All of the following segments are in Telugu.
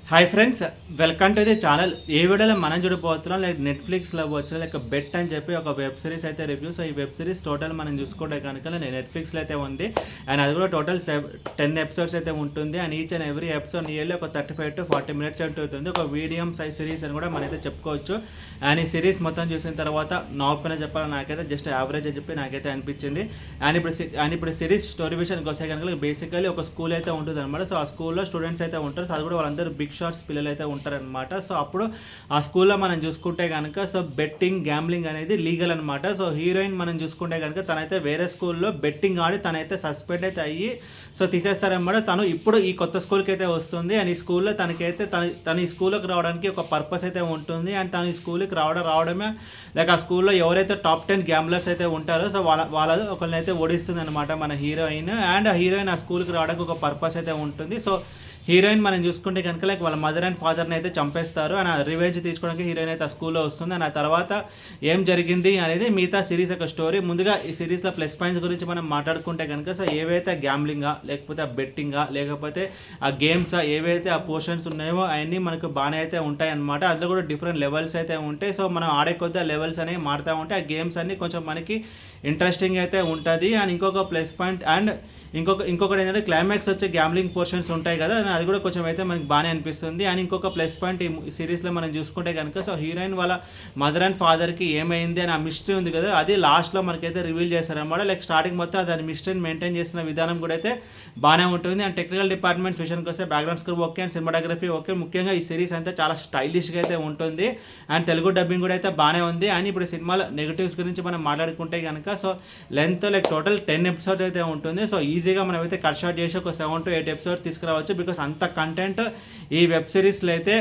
Hi friends, welcome to the channel. ఈ వీడియోలో మనం చూడబోతున్నాం లైక్ నెట్ఫ్లిక్స్లో వచ్చి లైక్ బెట్ అని చెప్పి ఒక వెబ్ సిరీస్ అయితే రివ్యూ. సో ఈ వెబ్ సిరీస్ టోటల్ మనం చూసుకుంటే కనుక నెట్ఫ్లిక్స్లో అయితే ఉంది అండ్ అది కూడా టోటల్ 10 ఎపిసోడ్స్ అయితే ఉంటుంది and each and every episode nearly ఒక 35 to 40 minutes ఉంటుంది. ఒక మీడియం సైజ్ సిరీస్ అని కూడా మనైతే చెప్పుకోవచ్చు. అండ్ ఈ సిరీస్ మొత్తం చూసిన తర్వాత నా ఒపీనియన్ చెప్పాలి, నాకైతే జస్ట్ యావరేజ్ అని చెప్పి నాకైతే అనిపించింది. అండ్ ఇప్పుడు సిరీస్ స్టోరీ విషయానికి వస్తే కనుక బేసికలీ ఒక స్కూల్ అయితే ఉంటుంది అనమాట. సో ఆ స్కూల్లో స్టూడెంట్స్ అయితే ఉంటారు. సో అది కూడా వాళ్ళందరూ బిగ్ షాట్స్ పిల్లలు అయితే ఉంటారనమాట. సో అప్పుడు ఆ స్కూల్లో మనం చూసుకుంటే కనుక సో బెట్టింగ్ గ్యాంబ్లింగ్ అనేది లీగల్ అనమాట. సో హీరోయిన్ మనం చూసుకుంటే కనుక తనైతే వేరే స్కూల్లో బెట్టింగ్ ఆడి తనైతే సస్పెండ్ అయితే అయ్యి సో తీసేస్తారనమాట. తను ఇప్పుడు ఈ కొత్త స్కూల్కి అయితే వస్తుంది అండ్ ఈ స్కూల్లో తనకైతే తన ఈ స్కూల్కి రావడానికి ఒక పర్పస్ అయితే ఉంటుంది. అండ్ తను ఈ స్కూల్కి రావడమే లైక్ ఆ స్కూల్లో ఎవరైతే టాప్ 10 గ్యాంబ్లర్స్ అయితే ఉంటారో సో వాళ్ళ ఒకరిని అయితే ఓడిస్తుంది అనమాట మన హీరోయిన్. అండ్ ఆ హీరోయిన్ ఆ స్కూల్కి రావడానికి ఒక పర్పస్ అయితే ఉంటుంది. సో హీరోయిన్ మనం చూసుకుంటే కనుక లైక్ వాళ్ళ మదర్ అండ్ ఫాదర్ని అయితే చంపేస్తారు అండ్ రివెంజ్ తీసుకోవడానికి హీరోయిన్ అయితే ఆ స్కూల్లో వస్తుంది. అండ్ ఆ తర్వాత ఏం జరిగింది అనేది మిగతా సిరీస్ యొక్క స్టోరీ. ముందుగా ఈ సిరీస్లో ప్లస్ పాయింట్స్ గురించి మనం మాట్లాడుకుంటే కనుక సో ఏవైతే గ్యాంబ్లింగా లేకపోతే ఆ బెట్టింగా లేకపోతే ఆ గేమ్స్ ఏవైతే ఆ పోర్షన్స్ ఉన్నాయో అవన్నీ మనకు బాగానే అయితే ఉంటాయి అనమాట. అందులో కూడా డిఫరెంట్ లెవెల్స్ అయితే ఉంటాయి. సో మనం ఆడే కొద్ది ఆ లెవెల్స్ అనేవి మారుతూ ఉంటాయి. ఆ గేమ్స్ అన్నీ కొంచెం మనకి ఇంట్రెస్టింగ్ అయితే ఉంటుంది. అండ్ ఇంకొక ప్లస్ పాయింట్ అండ్ ఇంకొకటి ఏంటంటే క్లైమాక్స్ వచ్చే గ్యాంబ్లింగ్ పోర్షన్స్ ఉంటాయి కదా, అది కూడా కొంచెం అయితే మనకి బాగానే అనిపిస్తుంది. అండ్ ఇంకొక ప్లస్ పాయింట్ ఈ సిరీస్లో మనం చూసుకుంటే కనుక సో హీరోయిన్ వాళ్ళ మదర్ అండ్ ఫాదర్కి ఏమైంది అని ఆ మిస్టరీ ఉంది కదా, అది లాస్ట్లో మనకైతే రివీల్ చేస్తారన్నమాట. లైక్ స్టార్టింగ్ మొత్తం దాని మిస్టరీని మెయింటైన్ చేసిన విధానం కూడా అయితే బాగానే ఉంటుంది. అండ్ టెక్నికల్ డిపార్ట్మెంట్ విషయానికి వస్తే background score okay and cinematography okay. ముఖ్యంగా ఈ సిరీస్ అంతా చాలా స్టైలిష్గా అయితే ఉంటుంది అండ్ తెలుగు డబ్బింగ్ కూడా అయితే బాగానే ఉంది. అండ్ ఇప్పుడు సినిమాలో నెగిటివ్స్ గురించి మనం మాట్లాడుకుంటే కనుక so length like total 10 episodes అయితే ఉంటుంది. సో ఈజీగా మనం అయితే కట్ షాట్ చేసి ఒక 7 to 8 ఎపిసోడ్స్ తీసుకురావచ్చు బికాస్ అంత కంటెంట్ ఈ వెబ్ సిరీస్లో అయితే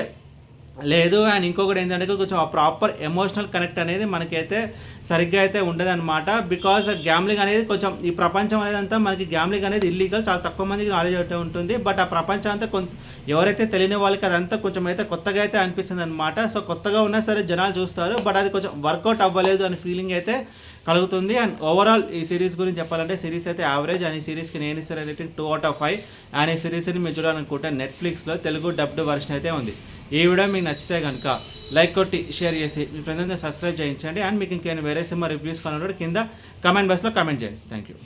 లేదు. అండ్ ఇంకొకటి ఏంటంటే కొంచెం ఆ ప్రాపర్ ఎమోషనల్ కనెక్ట్ అనేది మనకైతే సరిగ్గా అయితే ఉండదన్నమాట. బికాజ్ గ్యాంబ్లింగ్ అనేది కొంచెం ఈ ప్రపంచం అనేది అంతా మనకి గ్యాంబ్లింగ్ అనేది ఇల్లీగల్, చాలా తక్కువ మందికి నాలెడ్జ్ అయితే ఉంటుంది. బట్ ఆ ప్రపంచం అంతా ఎవరైతే తెలియని వాళ్ళకి అదంతా కొంచెం అయితే కొత్తగా అయితే అనిపిస్తుంది అనమాట. సో కొత్తగా ఉన్నా సరే జనాలు చూస్తారు, బట్ అది కొంచెం వర్కౌట్ అవ్వలేదు అనే ఫీలింగ్ అయితే కలుగుతుంది. అండ్ ఓవరాల్ ఈ సిరీస్ గురించి చెప్పాలంటే సిరీస్ అయితే యావరేజ్. అండ్ ఈ సిరీస్కి నేను ఇస్తాను రేటింగ్ 2 out of 5. అండ్ ఈ సిరీస్ని మీరు చూడాలనుకుంటే నెట్ఫ్లిక్స్లో తెలుగు డబ్డ్ వర్షన్ అయితే ఉంది. ఈ వీడియో మీకు నచ్చితే కనుక లైక్ కొట్టి షేర్ చేసి మీ ఫ్రెండ్స్ సబ్స్క్రైబ్ చేయించండి. అండ్ మీకు ఇంకేమైనా వేరే సినిమా రివ్యూస్ కావాలంటే కింద కమెంట్ బాక్స్లో కమెంట్ చేయండి. Thank you.